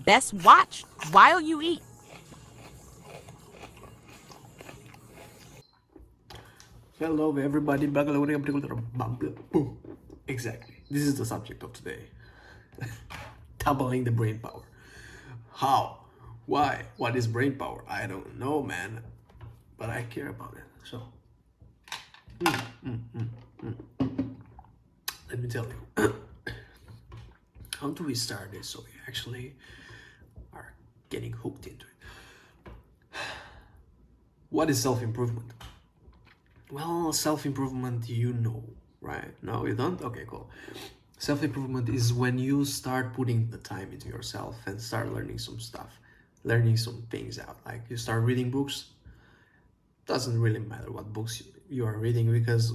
Best watch while you eat. Hello everybody, exactly. This is the subject of today. Doubling the brain power. How? Why? What is brain power? I don't know, man. But I care about it. So, let me tell you. How do we start this so we actually are getting hooked into it? What is self-improvement? Well, self-improvement, you know, right? No, you don't? Okay, cool. Self-improvement is when you start putting the time into yourself and start learning some stuff, learning some things out. Like you start reading books. Doesn't really matter what books you are reading, because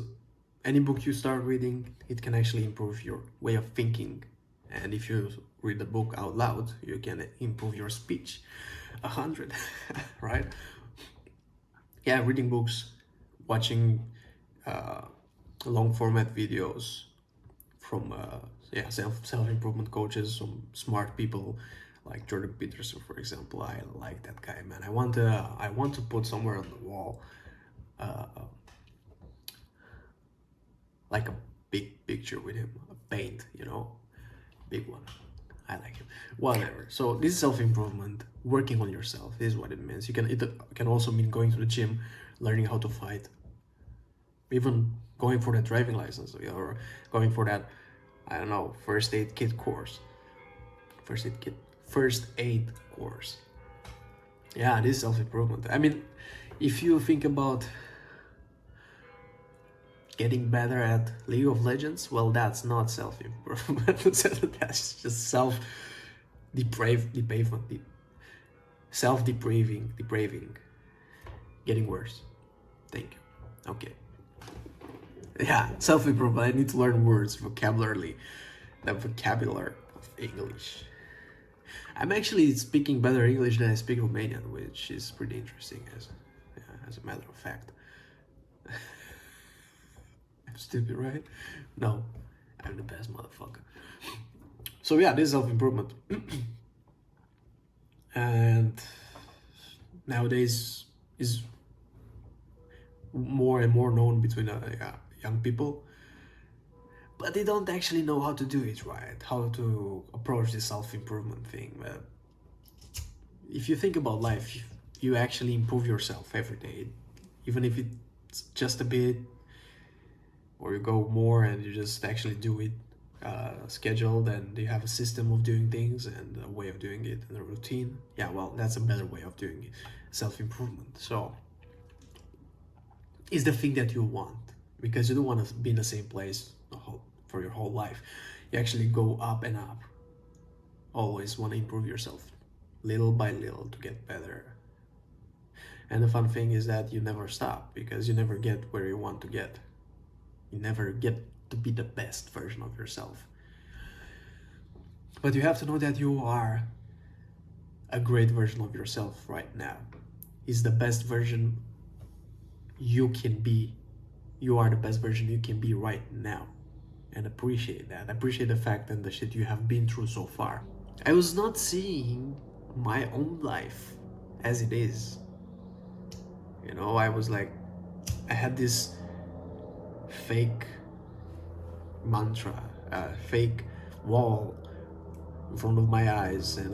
any book you start reading, it can actually improve your way of thinking. And if you read the book out loud, you can improve your speech 100, right? Yeah, reading books, watching long format videos from self-improvement coaches, some smart people like Jordan Peterson, for example. I like that guy, man. I want to put somewhere on the wall like a big picture with him, a paint, big one. I like him. Whatever. So this is self-improvement, working on yourself. This is what it means. It can also mean going to the gym, learning how to fight, even going for that driving license, or going for that, I don't know, first aid kit course. First aid course. Yeah, this is self-improvement. I mean, if you think about getting better at League of Legends, well, that's not self-improvement. That's just depraving, getting worse. Thank you. Okay. Yeah, self-improvement. I need to learn words, vocabulary, the vocabulary of English. I'm actually speaking better English than I speak Romanian, which is pretty interesting as a matter of fact. I'm stupid, right? No, I'm the best motherfucker. So yeah, this is self-improvement. And nowadays is more and more known between young people, but they don't actually know how to do it right, how to approach this self-improvement thing. If you think about life, you actually improve yourself every day, even if it's just a bit, or you go more and you just actually do it scheduled, and you have a system of doing things and a way of doing it and a routine. Yeah, well, that's a better way of doing it. Self-improvement. So is the thing that you want, because you don't want to be in the same place for your whole life. You actually go up and up. Always want to improve yourself little by little to get better. And the fun thing is that you never stop, because you never get where you want to get. You never get to be the best version of yourself. But you have to know that you are a great version of yourself right now. Is the best version you can be. You are the best version you can be right now. And appreciate that. Appreciate the fact and the shit you have been through so far. I was not seeing my own life as it is. I was like, I had this fake mantra, fake wall in front of my eyes, and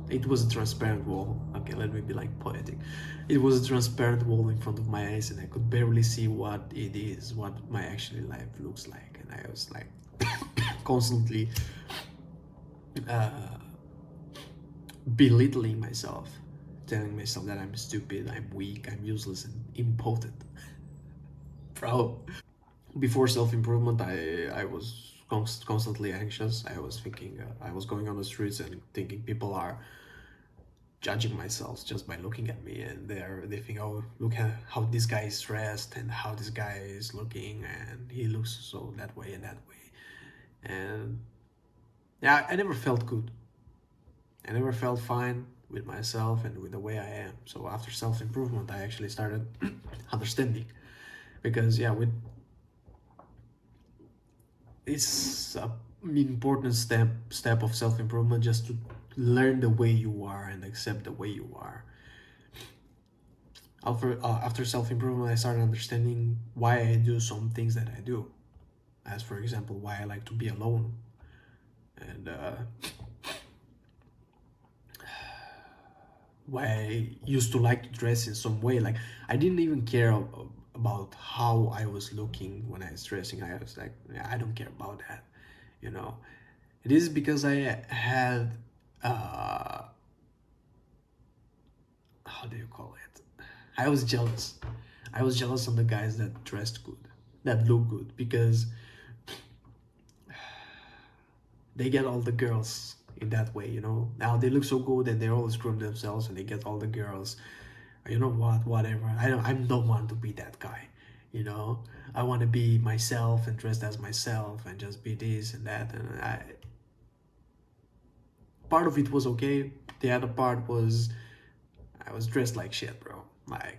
it was a transparent wall. Okay, let me be like poetic. It was a transparent wall in front of my eyes, and I could barely see what it is, what my actual life looks like. And I was like constantly belittling myself, telling myself that I'm stupid, I'm weak, I'm useless, and impotent. Bro, before self-improvement, I was constantly anxious. I was thinking, I was going on the streets and thinking people are judging myself just by looking at me, and they think, oh, look at how this guy is dressed and how this guy is looking, and he looks so that way and that way. And yeah, I never felt good. I never felt fine with myself and with the way I am. So after self-improvement, I actually started understanding, because yeah, with it's important step of self-improvement, just to learn the way you are and accept the way you are. After self-improvement, I started understanding why I do some things that I do, as for example why I like to be alone, and why I used to like to dress in some way. Like, I didn't even care about how I was looking when I was dressing. I was like, I don't care about that, you know. It is because I had how do you call it? I was jealous. I was jealous of the guys that dressed good, that look good, because they get all the girls in that way, you know. Now they look so good and they always groom themselves and they get all the girls. You know what? Whatever. I don't want to be that guy, you know. I want to be myself and dressed as myself and just be this and that. And part of it was okay. The other part was I was dressed like shit, bro. Like,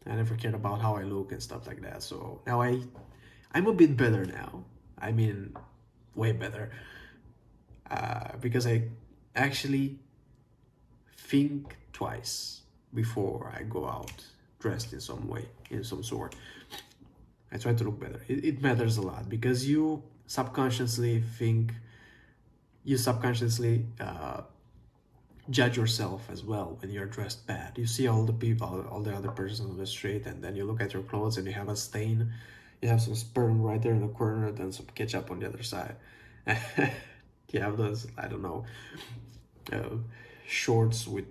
I never cared about how I look and stuff like that. So now I'm a bit better now. I mean, way better. Because I actually think twice before I go out dressed in some way, in some sort. I try to look better. It matters a lot, because you subconsciously judge yourself as well when you're dressed bad. You see all the people, all the other persons on the street, and then you look at your clothes and you have a stain. You have some sperm right there in the corner, then some ketchup on the other side. You have those, I don't know, shorts with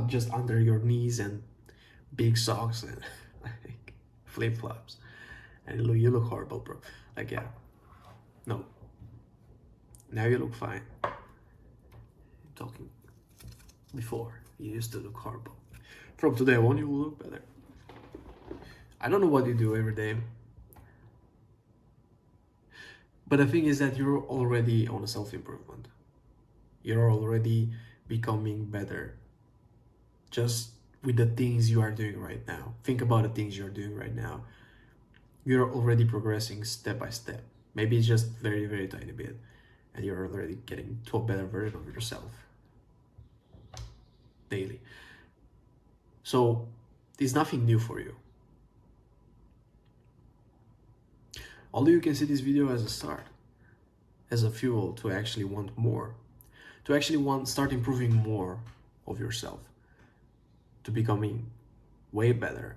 just under your knees and big socks and like flip-flops, and you look horrible, bro. Like, yeah, no, now you look fine. Talking before, you used to look horrible. From today on, you will look better. I don't know what you do every day, but the thing is that you're already on a self-improvement. You're already becoming better just with the things you are doing right now. Think about the things you're doing right now. You're already progressing step by step. Maybe it's just very, very tiny bit, and you're already getting to a better version of yourself daily. So it's nothing new for you. Although you can see this video as a start, as a fuel to actually want more, to actually start improving more of yourself, to becoming way better.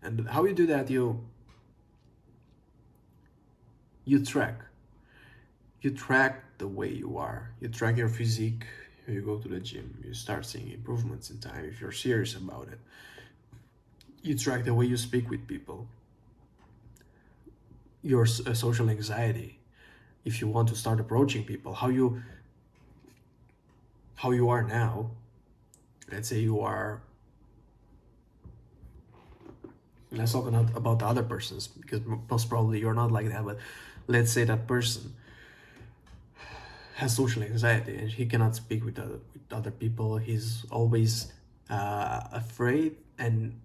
And how you do that, you track the way you are. You track your physique. You go to the gym, you start seeing improvements in time if you're serious about it. You track the way you speak with people, your social anxiety. If you want to start approaching people, how you are now. Let's say you are, let's talk not about the other persons, because most probably you're not like that, but let's say that person has social anxiety and he cannot speak with other people. He's always afraid and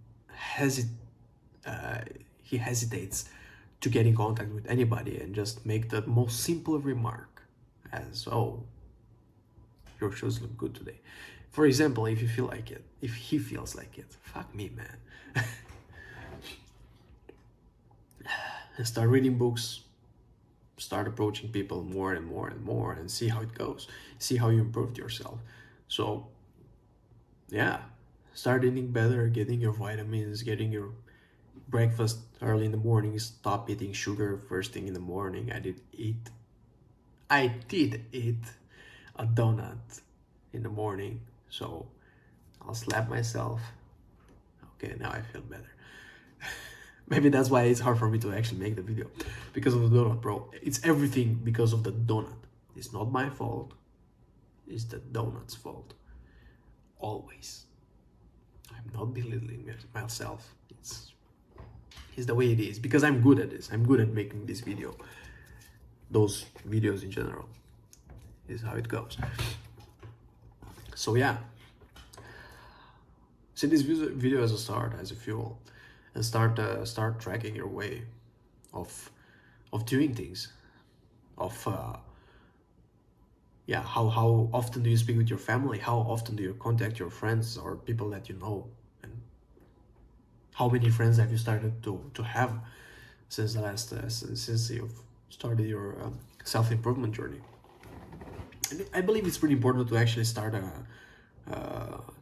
he hesitates to get in contact with anybody and just make the most simple remark as, oh, your shoes look good today. For example, if you feel like it, if he feels like it, fuck me, man. And start reading books, start approaching people more and more and more, and see how it goes, see how you improved yourself. So yeah, start eating better, getting your vitamins, getting your breakfast early in the morning, stop eating sugar first thing in the morning. I did eat a donut in the morning, so I'll slap myself. Okay, now I feel better. Maybe that's why it's hard for me to actually make the video, because of the donut, bro. It's everything because of the donut. It's not my fault. It's the donut's fault. Always. I'm not belittling myself. It's the way it is, because I'm good at this. I'm good at making this video. Those videos in general. Is how it goes. So yeah. See this video as a start, as a fuel. And start tracking your way of doing things. of how often do you speak with your family, how often do you contact your friends or people that you know, and how many friends have you started to have since the last since you've started your self-improvement journey. And I believe it's pretty important to actually start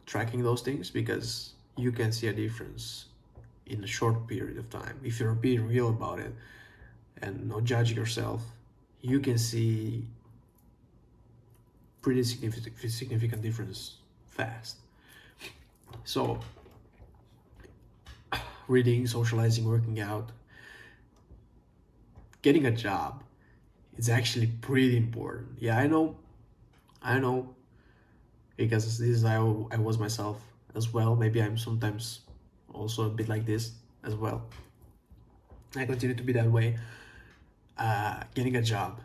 tracking those things, because you can see a difference in a short period of time. If you're being real about it and not judge yourself, you can see pretty significant difference fast. So reading, socializing, working out, getting a job, it's actually pretty important. Yeah, I know, because this is how I was myself as well. Maybe I'm sometimes also a bit like this as well. I continue to be that way. Getting a job.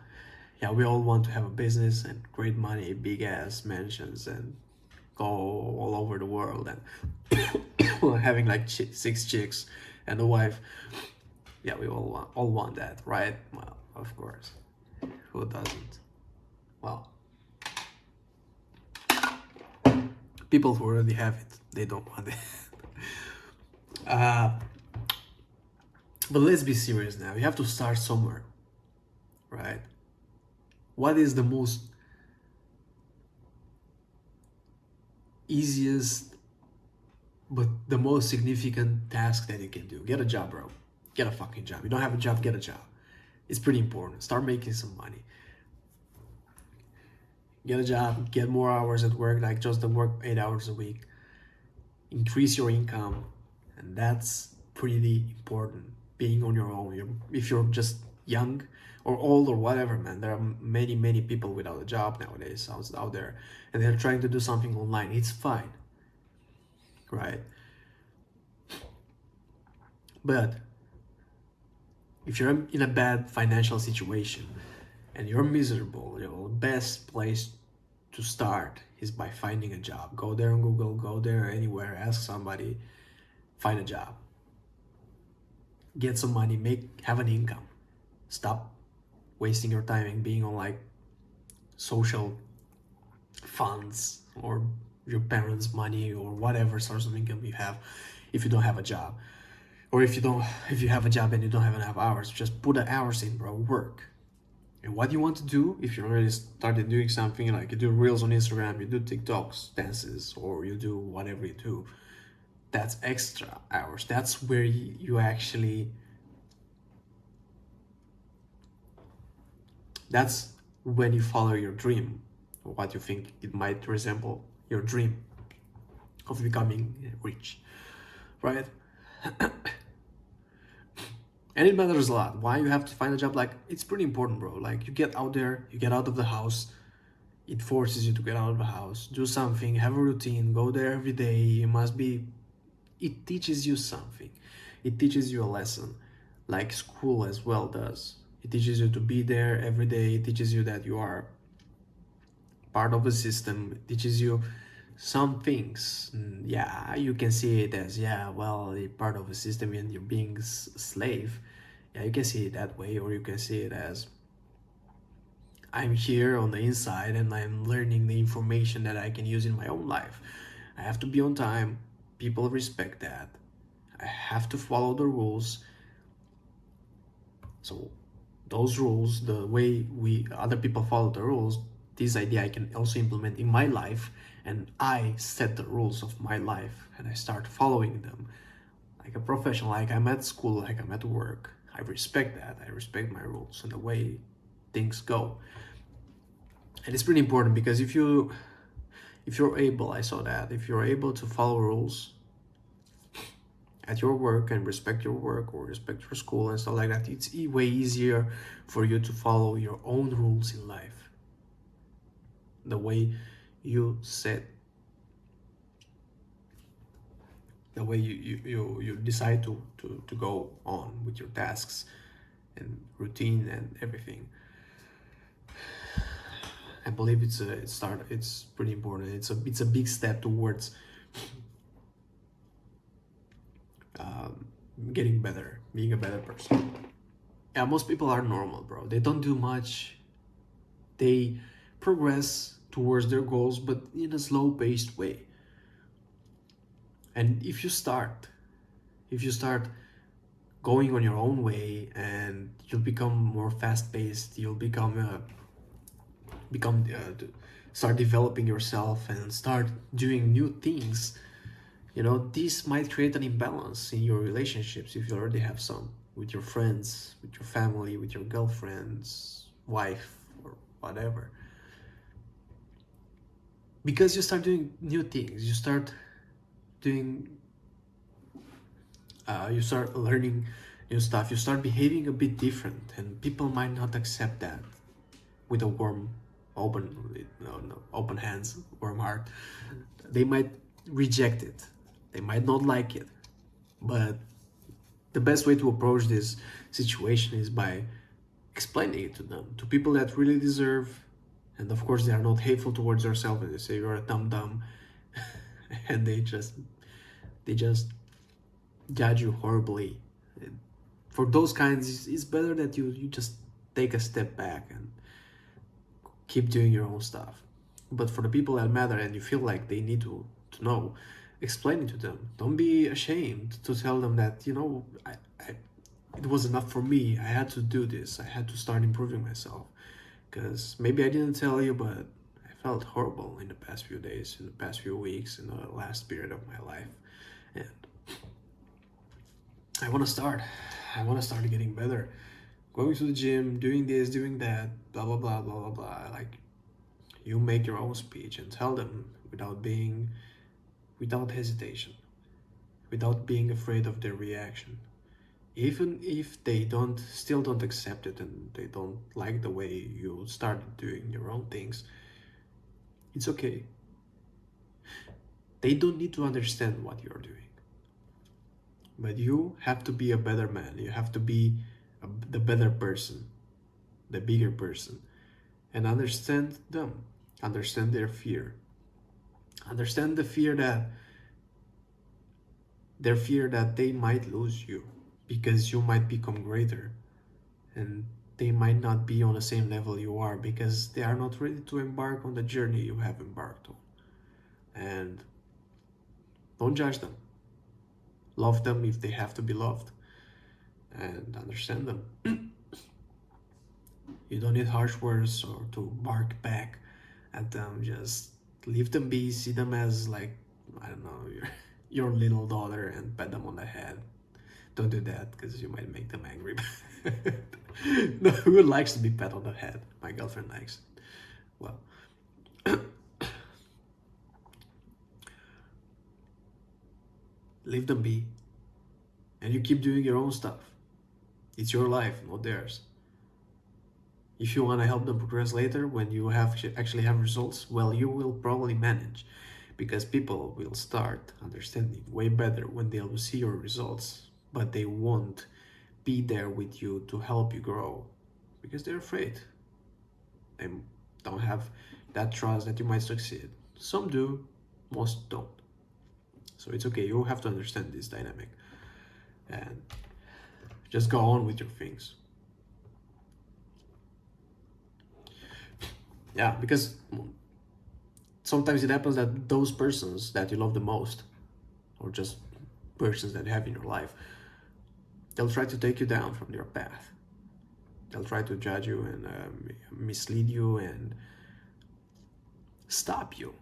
Yeah, we all want to have a business and great money, big ass mansions, and go all over the world, and having like 6 chicks and a wife. Yeah, we all want that, right? Well, of course. Who doesn't? Well, people who already have it, they don't want it. But let's be serious now. You have to start somewhere, right? What is the most easiest but the most significant task that you can do? Get a job, bro. Get a fucking job. You don't have a job, get a job. It's pretty important. Start making some money. Get a job, get more hours at work, like just the work 8 hours a week. Increase your income, and that's pretty important. Being on your own. If you're just young or old or whatever, man, there are many people without a job nowadays out there, and they're trying to do something online. It's fine, right? But if you're in a bad financial situation and you're miserable, the best place to start is by finding a job. Go there on Google, go there anywhere, ask somebody, find a job. Get some money, have an income. Stop wasting your time and being on like social funds or your parents' money or whatever source of income you have if you don't have a job. Or if you have a job and you don't have enough hours, just put the hours in, bro. Work. And what you want to do, if you already started doing something, like you do reels on Instagram, you do TikToks, dances, or you do whatever you do, that's extra hours. That's where you actually, that's when you follow your dream, or what you think it might resemble your dream of becoming rich, right? And it matters a lot. Why you have to find a job? Like, it's pretty important, bro. Like, you get out there, you get out of the house. It forces you to get out of the house, do something, have a routine, go there every day. It teaches you something. It teaches you a lesson, like school as well does. It teaches you to be there every day. It teaches you that you are part of a system. It teaches you some things. Yeah, you can see it as, yeah, well, you're part of a system and you're being a slave. Yeah, you can see it that way, or you can see it as, I'm here on the inside and I'm learning the information that I can use in my own life. I have to be on time. People respect that. I have to follow the rules. So those rules, the way other people follow the rules, this idea I can also implement in my life, and I set the rules of my life and I start following them like a professional, like I'm at school, like I'm at work. I respect that. I respect my rules and the way things go. And it's pretty important, because if you're able, I saw that, if you're able to follow rules at your work and respect your work or respect your school and stuff like that, it's way easier for you to follow your own rules in life. The way you set, the way you decide to go on with your tasks and routine and everything. I believe it's pretty important. It's a big step towards getting better, being a better person. Yeah, most people are normal, bro. They don't do much. They progress towards their goals, but in a slow-paced way. And if you start going on your own way, and you'll become more fast-paced, you'll start developing yourself and start doing new things. This might create an imbalance in your relationships if you already have some, with your friends, with your family, with your girlfriend's wife, or whatever. Because you start doing new things, doing you start learning new stuff, you start behaving a bit different, and people might not accept that with a open hands, warm heart. They might reject it, they might not like it, but the best way to approach this situation is by explaining it to them, to people that really deserve. And of course, they are not hateful towards yourself, and they say you're a dumb and they just judge you horribly. And for those kinds, it's better that you just take a step back and keep doing your own stuff. But for the people that matter and you feel like they need to know, explain it to them. Don't be ashamed to tell them that, it was enough for me. I had to do this. I had to start improving myself. Because maybe I didn't tell you, but I felt horrible in the past few days, in the past few weeks, in the last period of my life. And I want to start. I want to start getting better. Going to the gym, doing this, doing that, blah, blah, blah, blah, blah, blah. Like, you make your own speech and tell them without hesitation, without being afraid of their reaction. Even if they still don't accept it, and they don't like the way you started doing your own things, it's okay. They don't need to understand what you're doing. But you have to be a better man. You have to be the better person, the bigger person, and understand them, understand their fear. Understand their fear that they might lose you, because you might become greater, and they might not be on the same level you are, because they are not ready to embark on the journey you have embarked on. And don't judge them. Love them if they have to be loved, and understand them. You don't need harsh words or to bark back at them. Just leave them be, see them as, like, I don't know, your little daughter, and pat them on the head. Don't do that, because you might make them angry. No, who likes to be pat on the head? My girlfriend likes. Well, leave them be, and you keep doing your own stuff. It's your life, not theirs. If you want to help them progress later, when you actually have results, well, you will probably manage, because people will start understanding way better when they'll see your results, but they won't be there with you to help you grow, because they're afraid. They don't have that trust that you might succeed. Some do, most don't. So it's okay, you have to understand this dynamic and just go on with your things. Yeah, because sometimes it happens that those persons that you love the most, or just persons that you have in your life, they'll try to take you down from your path. They'll try to judge you and mislead you and stop you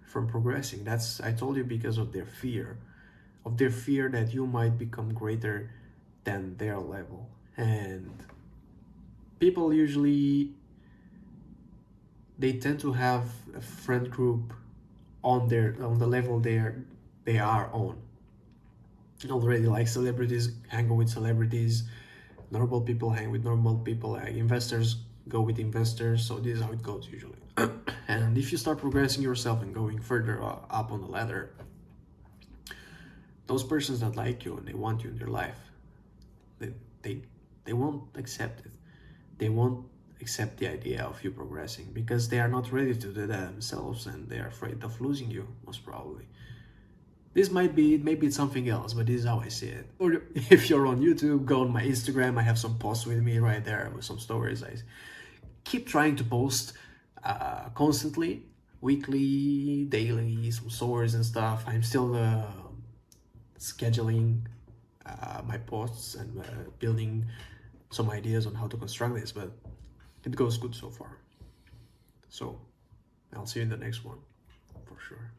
from progressing. I told you, because of their fear that you might become greater than their level. And people usually, they tend to have a friend group on the level they are on already. Like, celebrities hang with celebrities, normal people hang with normal people, like investors go with investors. So this is how it goes usually. And if you start progressing yourself and going further up on the ladder, those persons that like you and they want you in their life, they won't accept it. They won't accept the idea of you progressing, because they are not ready to do that themselves, and they are afraid of losing you, most probably. This might be it, maybe it's something else, but this is how I see it. Or if you're on YouTube, go on my Instagram. I have some posts with me right there with some stories. keep trying to post constantly, weekly, daily, some stories and stuff. I'm still scheduling my posts and building some ideas on how to construct this, but it goes good so far. So I'll see you in the next one for sure.